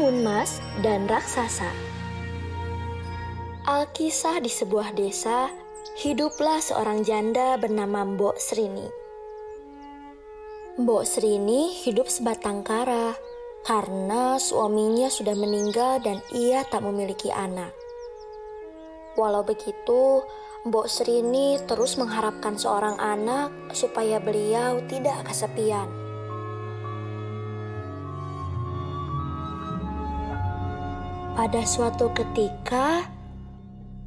Timun Mas dan Raksasa. Alkisah di sebuah desa, hiduplah seorang janda bernama Mbok Srini. Mbok Srini hidup sebatang kara karena suaminya sudah meninggal dan ia tak memiliki anak. Walau begitu, Mbok Srini terus mengharapkan seorang anak supaya beliau tidak kesepian. Pada suatu ketika,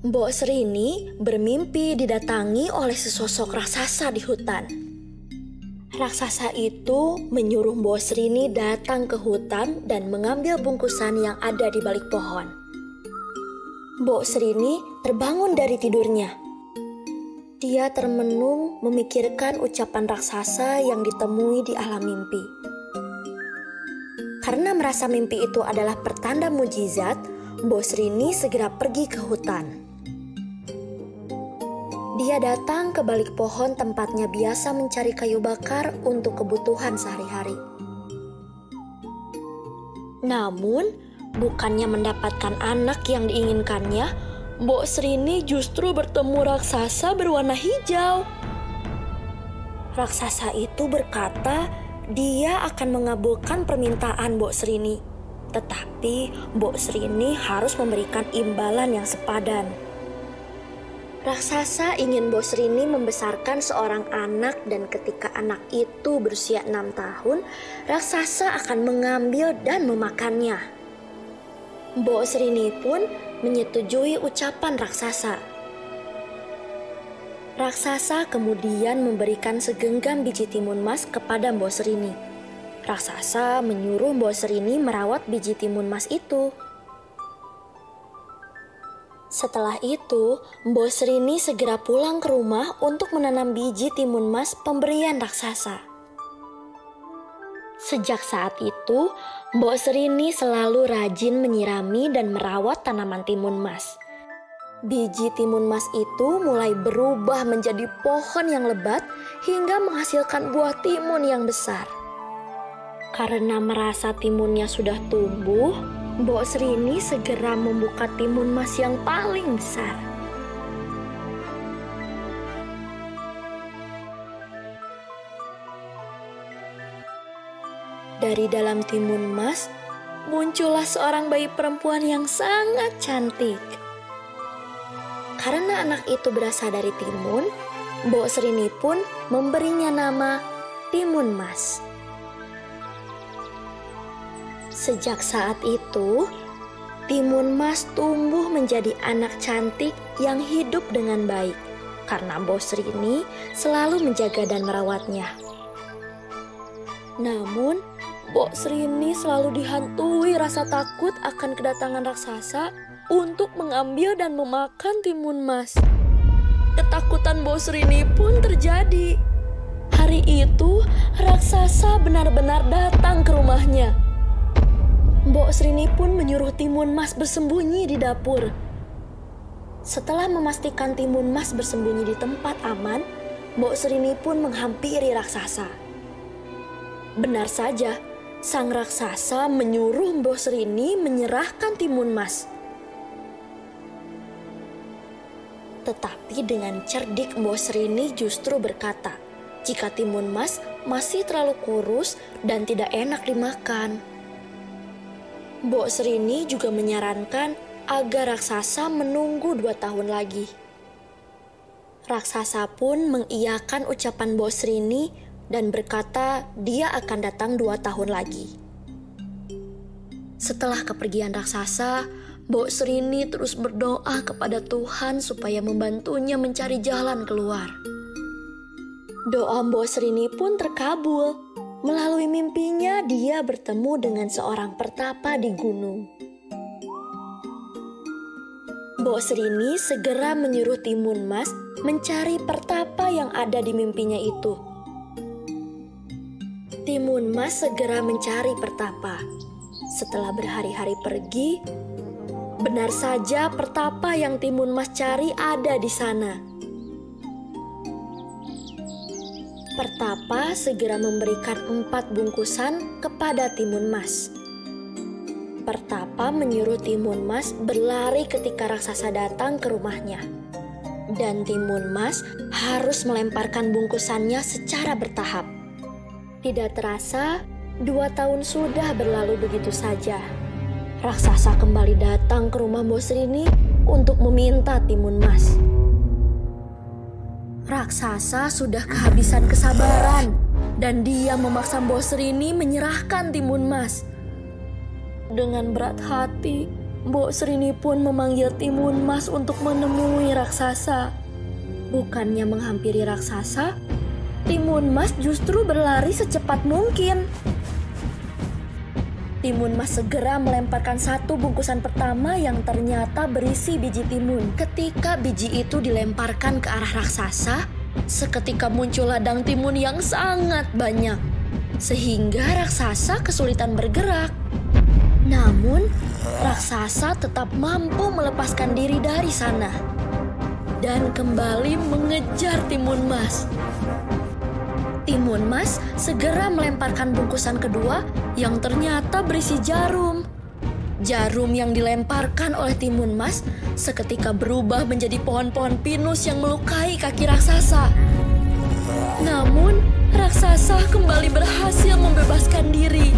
Mbok Srini bermimpi didatangi oleh sesosok raksasa di hutan. Raksasa itu menyuruh Mbok Srini datang ke hutan dan mengambil bungkusan yang ada di balik pohon. Mbok Srini terbangun dari tidurnya. Dia termenung memikirkan ucapan raksasa yang ditemui di alam mimpi. Karena merasa mimpi itu adalah pertanda mujizat, Mbok Srini segera pergi ke hutan. Dia datang ke balik pohon tempatnya biasa mencari kayu bakar untuk kebutuhan sehari-hari. Namun, bukannya mendapatkan anak yang diinginkannya, Mbok Srini justru bertemu raksasa berwarna hijau. Raksasa itu berkata, dia akan mengabulkan permintaan Mbok Srini, tetapi Mbok Srini harus memberikan imbalan yang sepadan. Raksasa ingin Mbok Srini membesarkan seorang anak dan ketika anak itu berusia 6 tahun, raksasa akan mengambil dan memakannya. Mbok Srini pun menyetujui ucapan raksasa. Raksasa kemudian memberikan segenggam biji timun mas kepada Mbok Srini. Raksasa menyuruh Mbok Srini merawat biji timun mas itu. Setelah itu, Mbok Srini segera pulang ke rumah untuk menanam biji timun mas pemberian raksasa. Sejak saat itu, Mbok Srini selalu rajin menyirami dan merawat tanaman timun mas. Biji timun mas itu mulai berubah menjadi pohon yang lebat hingga menghasilkan buah timun yang besar. Karena merasa timunnya sudah tumbuh, Mbok Srini segera membuka timun mas yang paling besar. Dari dalam timun mas, muncullah seorang bayi perempuan yang sangat cantik. Karena anak itu berasal dari timun, Mbok Srini pun memberinya nama Timun Mas. Sejak saat itu, Timun Mas tumbuh menjadi anak cantik yang hidup dengan baik, karena Mbok Srini selalu menjaga dan merawatnya. Namun, Mbok Srini selalu dihantui rasa takut akan kedatangan raksasa untuk mengambil dan memakan timun mas. Ketakutan Mbok Srini pun terjadi. Hari itu, raksasa benar-benar datang ke rumahnya. Mbok Srini pun menyuruh timun mas bersembunyi di dapur. Setelah memastikan timun mas bersembunyi di tempat aman, Mbok Srini pun menghampiri raksasa. Benar saja, sang raksasa menyuruh Mbok Srini menyerahkan timun mas. Tetapi dengan cerdik Mbok Srini justru berkata, jika timun mas masih terlalu kurus dan tidak enak dimakan. Mbok Srini juga menyarankan agar raksasa menunggu 2 tahun lagi. Raksasa pun mengiyakan ucapan Mbok Srini dan berkata dia akan datang 2 tahun lagi. Setelah kepergian raksasa, Mbok Srini terus berdoa kepada Tuhan supaya membantunya mencari jalan keluar. Doa Mbok Srini pun terkabul. Melalui mimpinya, dia bertemu dengan seorang pertapa di gunung. Mbok Srini segera menyuruh Timun Mas mencari pertapa yang ada di mimpinya itu. Timun Mas segera mencari pertapa. Setelah berhari-hari pergi, benar saja pertapa yang Timun Mas cari ada di sana. Pertapa segera memberikan 4 bungkusan kepada Timun Mas. Pertapa menyuruh Timun Mas berlari ketika raksasa datang ke rumahnya. Dan Timun Mas harus melemparkan bungkusannya secara bertahap. Tidak terasa, 2 tahun sudah berlalu begitu saja. Raksasa kembali datang ke rumah Mbok Srini untuk meminta Timun Mas. Raksasa sudah kehabisan kesabaran dan dia memaksa Mbok Srini menyerahkan Timun Mas. Dengan berat hati, Mbok Srini pun memanggil Timun Mas untuk menemui raksasa. Bukannya menghampiri raksasa, Timun Mas justru berlari secepat mungkin. Timun Mas segera melemparkan satu bungkusan pertama yang ternyata berisi biji timun. Ketika biji itu dilemparkan ke arah raksasa, seketika muncul ladang timun yang sangat banyak, sehingga raksasa kesulitan bergerak. Namun, raksasa tetap mampu melepaskan diri dari sana dan kembali mengejar Timun Mas. Timun Mas segera melemparkan bungkusan kedua yang ternyata berisi jarum. Jarum yang dilemparkan oleh Timun Mas seketika berubah menjadi pohon-pohon pinus yang melukai kaki raksasa. Namun, raksasa kembali berhasil membebaskan diri.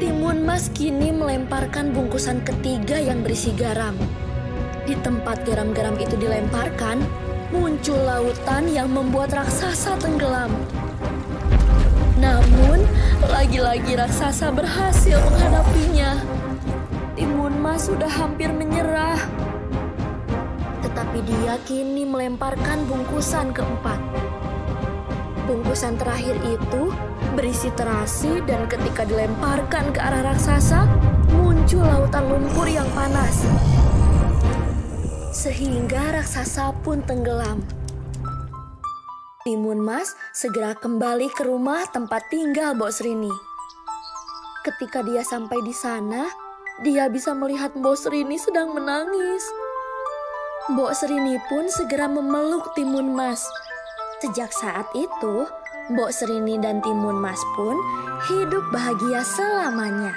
Timun Mas kini melemparkan bungkusan ketiga yang berisi garam. Di tempat garam-garam itu dilemparkan, muncul lautan yang membuat raksasa tenggelam. Namun, lagi-lagi raksasa berhasil menghadapinya. Timun Mas sudah hampir menyerah. Tetapi dia kini melemparkan bungkusan keempat. Bungkusan terakhir itu berisi terasi dan ketika dilemparkan ke arah raksasa, muncul lautan lumpur yang panas. Sehingga raksasa pun tenggelam. Timun Mas segera kembali ke rumah tempat tinggal Mbok Srini. Ketika dia sampai di sana, dia bisa melihat Mbok Srini sedang menangis. Mbok Srini pun segera memeluk Timun Mas. Sejak saat itu, Mbok Srini dan Timun Mas pun hidup bahagia selamanya.